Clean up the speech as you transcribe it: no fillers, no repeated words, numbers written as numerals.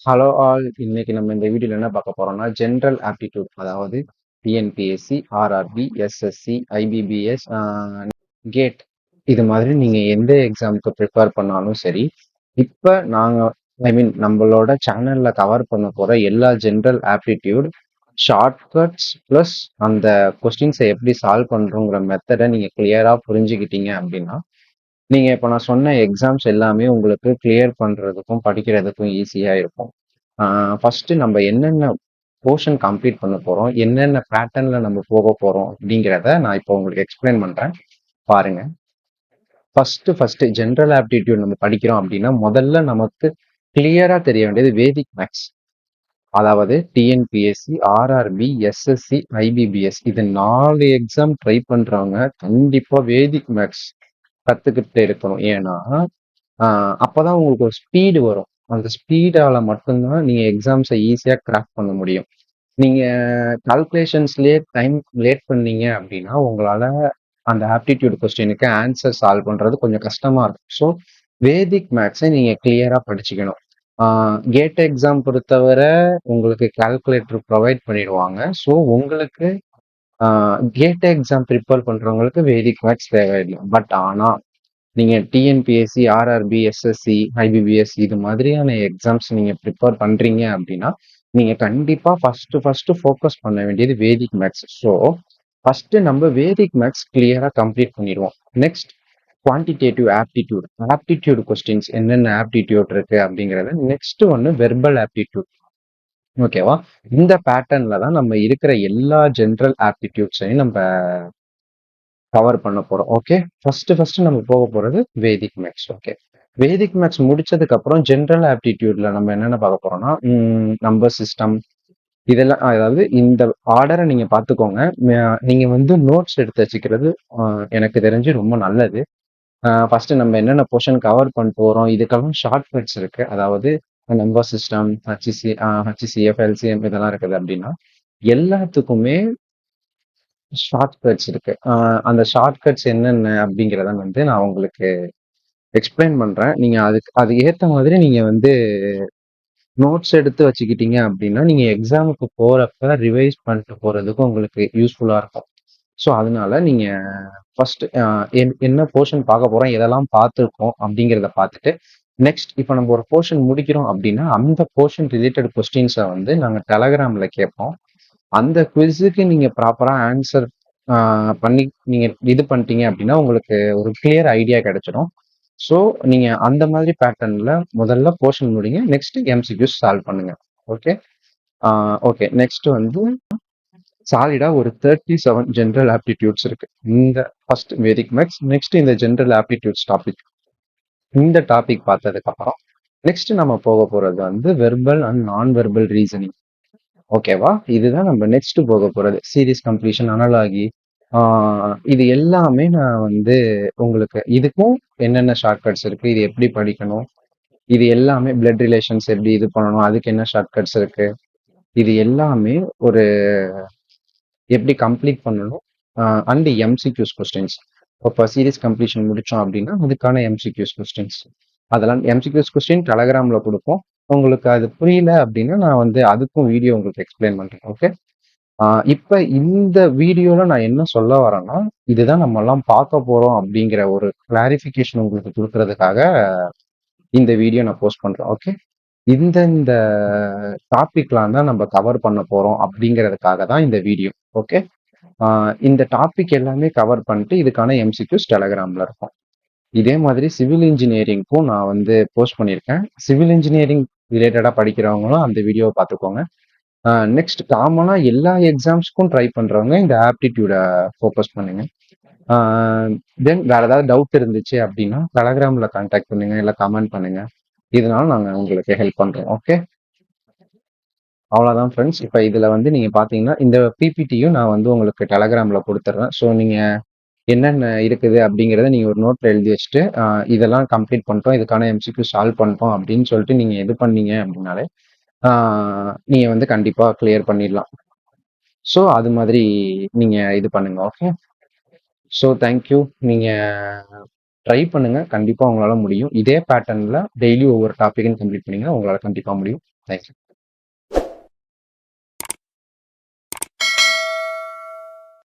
Hello all, இன்னைக்கு நம்ம இந்த வீடியோல என்ன பார்க்க போறோம்னா ஜென்ரல் ஆப்டிடியூட், அதாவது டிஎன்பிஎஸ்சி, ஆர்ஆர்பி, எஸ்எஸ்சி, ஐபிபிஎஸ், கேட், இது மாதிரி நீங்க எந்த எக்ஸாமுக்கு ப்ரிப்பேர் பண்ணாலும் சரி, இப்ப நாங்க நம்மளோட சேனல்ல கவர் பண்ண போற எல்லா ஜென்ரல் ஆப்டிடியூட் ஷார்ட்கட்ஸ் பிளஸ் அந்த கொஸ்டின்ஸை எப்படி சால்வ் பண்றோங்கிற மெத்தடை நீங்க கிளியரா புரிஞ்சுக்கிட்டீங்க அப்படின்னா நீங்க இப்ப நான் சொன்ன எக்ஸாம்ஸ் எல்லாமே உங்களுக்கு கிளியர் பண்றதுக்கும் படிக்கிறதுக்கும் ஈஸியா இருக்கும். ஃபர்ஸ்ட் நம்ம என்னென்ன போர்ஷன் கம்ப்ளீட் பண்ண போறோம், என்னென்ன பேட்டர்ன்ல நம்ம போக போறோம் அப்படிங்கிறத நான் இப்போ உங்களுக்கு எக்ஸ்பிளைன் பண்றேன். பாருங்க. ஃபர்ஸ்ட் ஜென்ரல் ஆப்டிடியூட் நம்ம படிக்கிறோம் அப்படின்னா முதல்ல நமக்கு கிளியரா தெரிய வேண்டியது வேதிக் மேக்ஸ். அதாவது டிஎன்பிஎஸ்சி, ஆர்ஆர்பி, எஸ்எஸ்சி, ஐபிபிஎஸ், இது 4 எக்ஸாம் ட்ரை பண்றவங்க கண்டிப்பா வேதிக் மேக்ஸ் கத்துக்கிட்டு இருக்கணும். ஏன்னா அப்பதான் உங்களுக்கு ஒரு ஸ்பீடு வரும். அந்த ஸ்பீடால மட்டும்தான் நீங்க எக்ஸாம்ஸை ஈஸியா கிராக் பண்ண முடியும். நீங்க கால்குலேஷன்ஸ்லயே டைம் லேட் பண்ணீங்க அப்படின்னா உங்களால அந்த ஆப்டிடியூட் கொஸ்டினுக்கு ஆன்சர் சால்வ் பண்றது கொஞ்சம் கஷ்டமா இருக்கும். ஸோ வேதிக் மேக்ஸை நீங்க கிளியரா படிச்சுக்கணும். கேட் எக்ஸாம் பொறுத்தவரை உங்களுக்கு கால்குலேட்டர் ப்ரொவைட் பண்ணிடுவாங்க. ஸோ உங்களுக்கு கேட் எக்ஸாம் ப்ரிப்பேர் பண்றவங்களுக்கு வேதிக் மேக்ஸ் தேவையில்லை. பட் ஆனா நீங்க டிஎன்பிஎஸ்சி, ஆர்ஆர்பி, எஸ்எஸ்சி, ஐபிபிஎஸ், இது மாதிரியான எக்ஸாம்ஸ் நீங்க ப்ரிப்பேர் பண்றீங்க அப்படின்னா நீங்க கண்டிப்பா ஃபர்ஸ்ட் ஃபோக்கஸ் பண்ண வேண்டியது வேதிக் மேக்ஸ். ஸோ ஃபர்ஸ்ட் நம்ம வேதிக் மேக்ஸ் கிளியரா கம்ப்ளீட் பண்ணிடுவோம். Next quantitative aptitude, aptitude questions என்னென்ன ஆப்டிடியூட் இருக்கு அப்படிங்கறது. நெக்ஸ்ட் ஒன்னு வெர்பல் ஆப்டிடியூட். ஓகேவா? இந்த பேட்டர்ன்ல தான் நம்ம இருக்கிற எல்லா ஜென்ரல் ஆப்டிடியூட்ஸையும் நம்ம கவர் பண்ண போறோம். ஓகே, ஃபர்ஸ்ட் நம்ம போக போறது வேதிக் மேக்ஸ். ஓகே, வேதிக் மேக்ஸ் முடிச்சதுக்கு அப்புறம் ஜென்ரல் ஆப்டிடியூட்ல நம்ம என்னென்ன பார்க்க போறோம்னா நம்பர் சிஸ்டம், இதெல்லாம். அதாவது இந்த ஆர்டரை நீங்க பாத்துக்கோங்க. நீங்க வந்து நோட்ஸ் எடுத்து வச்சுக்கிறது எனக்கு தெரிஞ்சு ரொம்ப நல்லது. ஃபர்ஸ்ட் நம்ம என்னென்ன போர்ஷன் கவர் பண்ணிட்டு வரோம், இதுக்கெல்லாம் ஷார்ட் கட்ஸ் இருக்கு. அதாவது நம்பர் சிஸ்டம், ஹச்சிசிஎஃப், எல்சிஎம், இதெல்லாம் இருக்குது அப்படின்னா எல்லாத்துக்குமே ஷார்ட் கட்ஸ் இருக்கு. அந்த ஷார்ட் கட்ஸ் என்னென்ன அப்படிங்கிறத வந்து நான் உங்களுக்கு எக்ஸ்பிளைன் பண்றேன். நீங்க அது ஏத்த மாதிரி நீங்க வந்து நோட்ஸ் எடுத்து வச்சுக்கிட்டீங்க அப்படின்னா நீங்க எக்ஸாமுக்கு போறப்ப ரிவைஸ் பண்ணிட்டு போறதுக்கு உங்களுக்கு யூஸ்ஃபுல்லா இருக்கும். ஸோ அதனால நீங்க ஃபர்ஸ்ட் என்ன போர்ஷன் பார்க்க போறோம், எதெல்லாம் பார்த்துருக்கோம் அப்படிங்கிறத பார்த்துட்டு நெக்ஸ்ட் இப்போ நம்ம ஒரு போர்ஷன் முடிக்கிறோம் அப்படின்னா அந்த போர்ஷன் ரிலேட்டட் கொஸ்டின்ஸை வந்து நாங்கள் டெலகிராம்ல கேட்போம். அந்த குவிஸுக்கு நீங்க ப்ராப்பரா ஆன்சர் பண்ணி நீங்க இது பண்ணிட்டீங்க அப்படின்னா உங்களுக்கு ஒரு கிளியர் ஐடியா கிடைச்சிடும். ஸோ நீங்க அந்த மாதிரி பேட்டர்ன்ல முதல்ல போர்ஷன் முடிங்க, நெக்ஸ்ட் எம்சிக்யூஸ் சால்வ் பண்ணுங்க. ஓகே. ஓகே, நெக்ஸ்ட் வந்து சாலிடா ஒரு 37 ஜென்ரல் ஆப்டிடியூட்ஸ் இருக்கு. இந்த ஃபர்ஸ்ட் வேதிக் மேக்ஸ், நெக்ஸ்ட் இந்த ஜென்ரல் ஆப்டிடியூட்ஸ் டாபிக். இந்த டாபிக் பார்த்ததுக்கு அப்புறம் நெக்ஸ்ட் நம்ம போக போறது வந்து வெர்பல் அண்ட் நான் வெர்பல் ரீசனிங். ஓகேவா? இதுதான் நம்ம நெக்ஸ்ட் போக போறது. சீரிஸ் கம்ப்ளீஷன், அனலாகி, இது எல்லாமே நான் வந்து உங்களுக்கு இதுக்கும் என்னென்ன ஷார்ட்கட்ஸ் இருக்கு, இது எப்படி படிக்கணும், இது எல்லாமே பிளட் ரிலேஷன்ஸ் எப்படி இது பண்ணணும், அதுக்கு என்ன ஷார்ட்கட்ஸ் இருக்கு, இது எல்லாமே ஒரு எப்படி கம்ப்ளீட் பண்ணணும், அண்ட் எம்சிக்யூஸ் கொஸ்டின்ஸ். இப்போ சீரிஸ் கம்ப்ளீஷன் முடிச்சோம் அப்படின்னா அதுக்கான எம்சிக்யூஸ் கொஸ்டின்ஸ், அதெல்லாம் எம்சிக்யூஸ் கொஸ்டின் டெலகிராம்ல கொடுப்போம். உங்களுக்கு அது புரியல அப்படின்னா நான் வந்து அதுக்கும் வீடியோ உங்களுக்கு எக்ஸ்பிளைன் பண்றேன். ஓகே. இப்ப இந்த வீடியோல நான் என்ன சொல்ல வரேன்னா இதுதான் நம்ம எல்லாம் பார்க்க போறோம் அப்படிங்கிற ஒரு கிளாரிபிகேஷன் உங்களுக்கு கொடுக்கறதுக்காக இந்த வீடியோ நான் போஸ்ட் பண்றேன். ஓகே. இந்த டாபிக்லாம் தான் நம்ம கவர் பண்ண போறோம் அப்படிங்கிறதுக்காக தான் இந்த வீடியோ. ஓகே. இந்த டாபிக் எல்லாமே கவர் பண்ணிட்டு இதுக்கான எம்சிக்யூஸ் டெலகிராம்ல இருக்கும். இதே மாதிரி சிவில் இன்ஜினியரிங்க்கும் நான் வந்து போஸ்ட் பண்ணியிருக்கேன். சிவில் இன்ஜினியரிங் ரிலேட்டடா படிக்கிறவங்களும் அந்த வீடியோவை பார்த்துக்கோங்க. நெக்ஸ்ட் காமனா எல்லா எக்ஸாம்ஸ்க்கும் ட்ரை பண்றவங்க இந்த ஆப்டிடியூட ஃபோக்கஸ் பண்ணுங்க. தென் வேற ஏதாவது டவுட் இருந்துச்சு அப்படின்னா டெலகிராம்ல கான்டாக்ட் பண்ணுங்க, இல்லை கமெண்ட் பண்ணுங்க. இதனால நாங்க உங்களுக்கு ஹெல்ப் பண்றோம். ஓகே, அவ்வளோதான் ஃப்ரெண்ட்ஸ். இப்போ இதுல வந்து நீங்க பாத்தீங்கன்னா இந்த பிபிடியும் நான் வந்து உங்களுக்கு டெலகிராம்ல கொடுத்துட்றேன். ஸோ நீங்க என்னென்ன இருக்குது அப்படிங்கிறத நீங்க ஒரு நோட்ல எழுதி வச்சுட்டு இதெல்லாம் கம்ப்ளீட் பண்ணிட்டோம், இதுக்கான எம்சிக்யூ சால்வ் பண்ணிட்டோம் அப்படின்னு சொல்லிட்டு நீங்க இது பண்ணீங்க அப்படின்னாலே நீங்க வந்து கண்டிப்பா கிளியர் பண்ணிடலாம். ஸோ அது மாதிரி நீங்க இது பண்ணுங்க. ஓகே. So thank you. நீங்க ட்ரை பண்ணுங்க. கண்டிப்பா உங்களால முடியும். இதே பேட்டர்ன்ல டெய்லி ஒவ்வொரு டாபிக்கும் கம்ப்ளீட் பண்ணீங்கன்னா உங்களால கண்டிப்பா முடியும். தேங்க்ஸ்.